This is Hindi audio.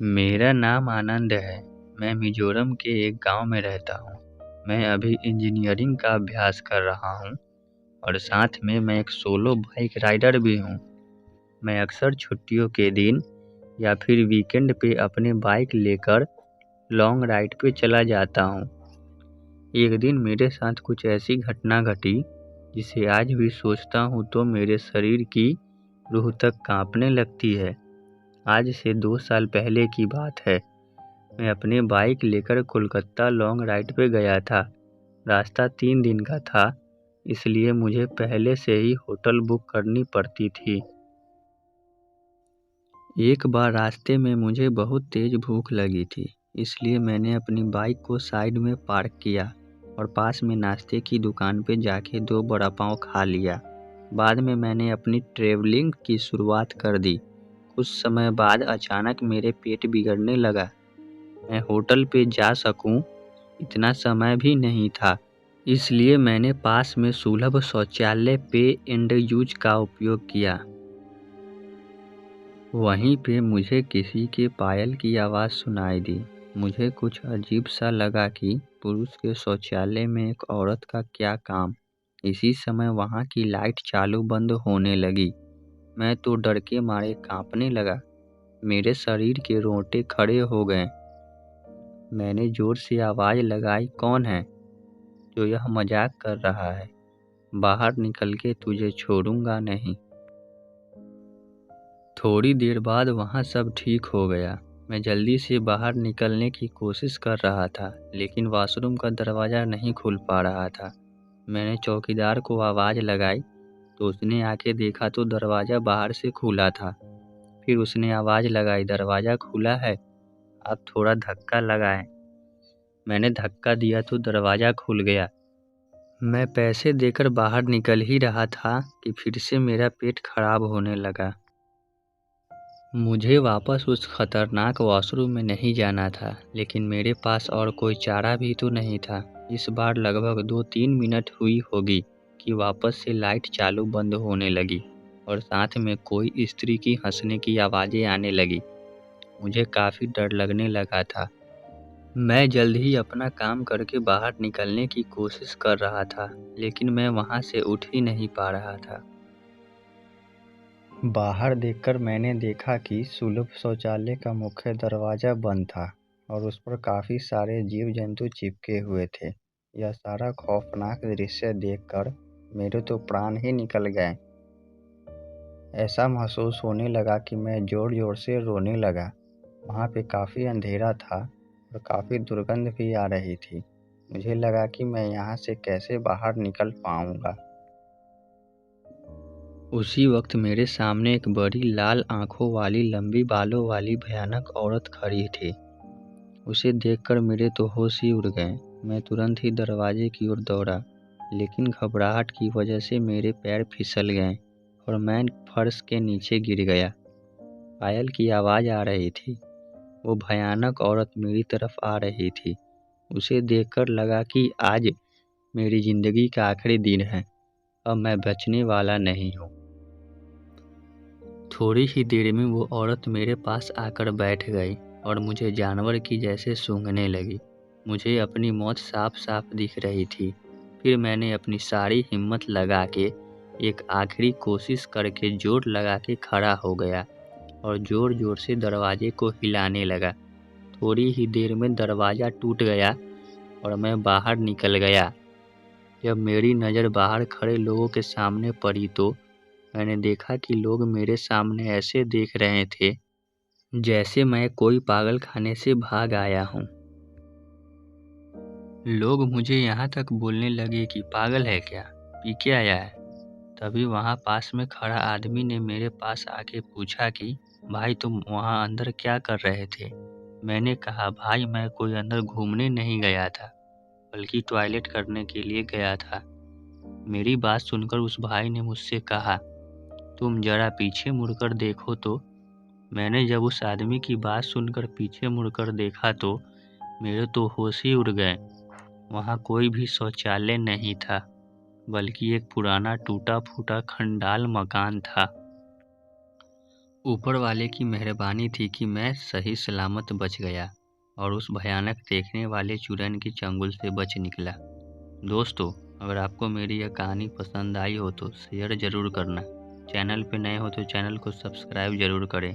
मेरा नाम आनंद है। मैं मिज़ोरम के एक गांव में रहता हूँ। मैं अभी इंजीनियरिंग का अभ्यास कर रहा हूँ और साथ में मैं एक सोलो बाइक राइडर भी हूँ। मैं अक्सर छुट्टियों के दिन या फिर वीकेंड पे अपने बाइक लेकर लॉन्ग राइड पे चला जाता हूँ। एक दिन मेरे साथ कुछ ऐसी घटना घटी जिसे आज भी सोचता हूँ तो मेरे शरीर की रूह तक कांपने लगती है। आज से 2 साल पहले की बात है। मैं अपने बाइक लेकर कोलकाता लॉन्ग राइड पे गया था। रास्ता 3 दिन का था, इसलिए मुझे पहले से ही होटल बुक करनी पड़ती थी। एक बार रास्ते में मुझे बहुत तेज भूख लगी थी, इसलिए मैंने अपनी बाइक को साइड में पार्क किया और पास में नाश्ते की दुकान पे जाके 2 वड़ा पाव खा लिया। बाद में मैंने अपनी ट्रैवलिंग की शुरुआत कर दी। कुछ समय बाद अचानक मेरे पेट बिगड़ने लगा। मैं होटल पे जा सकूं, इतना समय भी नहीं था, इसलिए मैंने पास में सुलभ शौचालय पे एंड यूज का उपयोग किया। वहीं पे मुझे किसी के पायल की आवाज़ सुनाई दी। मुझे कुछ अजीब सा लगा कि पुरुष के शौचालय में एक औरत का क्या काम। इसी समय वहाँ की लाइट चालू बंद होने लगी। मैं तो डर के मारे कांपने लगा। मेरे शरीर के रोंगटे खड़े हो गए। मैंने जोर से आवाज़ लगाई, कौन है जो यह मजाक कर रहा है? बाहर निकल के तुझे छोड़ूंगा नहीं। थोड़ी देर बाद वहाँ सब ठीक हो गया। मैं जल्दी से बाहर निकलने की कोशिश कर रहा था, लेकिन वॉशरूम का दरवाज़ा नहीं खुल पा रहा था। मैंने चौकीदार को आवाज़ लगाई तो उसने आके देखा तो दरवाज़ा बाहर से खुला था। फिर उसने आवाज़ लगाई, दरवाज़ा खुला है, आप थोड़ा धक्का लगाएं। मैंने धक्का दिया तो दरवाज़ा खुल गया। मैं पैसे देकर बाहर निकल ही रहा था कि फिर से मेरा पेट खराब होने लगा। मुझे वापस उस खतरनाक वॉशरूम में नहीं जाना था, लेकिन मेरे पास और कोई चारा भी तो नहीं था। इस बार लगभग 2-3 मिनट हुई होगी कि वापस से लाइट चालू बंद होने लगी और साथ में कोई स्त्री की हंसने की आवाज़ें आने लगी। मुझे काफ़ी डर लगने लगा था। मैं जल्द ही अपना काम करके बाहर निकलने की कोशिश कर रहा था, लेकिन मैं वहाँ से उठ ही नहीं पा रहा था। बाहर देखकर मैंने देखा कि सुलभ शौचालय का मुख्य दरवाज़ा बंद था और उस पर काफ़ी सारे जीव जंतु चिपके हुए थे। यह सारा खौफनाक दृश्य देखकर मेरे तो प्राण ही निकल गए। ऐसा महसूस होने लगा कि मैं ज़ोर-ज़ोर से रोने लगा। वहाँ पे काफ़ी अंधेरा था और काफ़ी दुर्गंध भी आ रही थी। मुझे लगा कि मैं यहाँ से कैसे बाहर निकल पाऊँगा। उसी वक्त मेरे सामने एक बड़ी लाल आंखों वाली, लंबी बालों वाली भयानक औरत खड़ी थी। उसे देखकर मेरे तो होश ही उड़ गए। मैं तुरंत ही दरवाजे की ओर दौड़ा, लेकिन घबराहट की वजह से मेरे पैर फिसल गए और मैं फर्श के नीचे गिर गया। पायल की आवाज़ आ रही थी। वो भयानक औरत मेरी तरफ आ रही थी। उसे देखकर लगा कि आज मेरी ज़िंदगी का आखिरी दिन है। अब मैं बचने वाला नहीं हूँ। थोड़ी ही देर में वो औरत मेरे पास आकर बैठ गई और मुझे जानवर की जैसे सूंघने लगी। मुझे अपनी मौत साफ साफ दिख रही थी। फिर मैंने अपनी सारी हिम्मत लगा के एक आखिरी कोशिश करके जोर लगा के खड़ा हो गया और ज़ोर ज़ोर से दरवाजे को हिलाने लगा। थोड़ी ही देर में दरवाज़ा टूट गया और मैं बाहर निकल गया। जब मेरी नज़र बाहर खड़े लोगों के सामने पड़ी तो मैंने देखा कि लोग मेरे सामने ऐसे देख रहे थे जैसे मैं कोई पागल खाने से भाग आया हूँ। लोग मुझे यहाँ तक बोलने लगे कि पागल है क्या, पी के आया है। तभी वहाँ पास में खड़ा आदमी ने मेरे पास आके पूछा कि भाई तुम वहाँ अंदर क्या कर रहे थे। मैंने कहा भाई मैं कोई अंदर घूमने नहीं गया था, बल्कि टॉयलेट करने के लिए गया था। मेरी बात सुनकर उस भाई ने मुझसे कहा तुम जरा पीछे मुड़कर देखो तो। मैंने जब उस आदमी की बात सुनकर पीछे मुड़कर देखा तो मेरे तो होश ही उड़ गए। वहाँ कोई भी शौचालय नहीं था, बल्कि एक पुराना टूटा फूटा खंडाल मकान था। ऊपर वाले की मेहरबानी थी कि मैं सही सलामत बच गया और उस भयानक देखने वाले चुड़ैल की चंगुल से बच निकला। दोस्तों, अगर आपको मेरी यह कहानी पसंद आई हो तो शेयर ज़रूर करना। चैनल पे नए हो तो चैनल को सब्सक्राइब ज़रूर करें।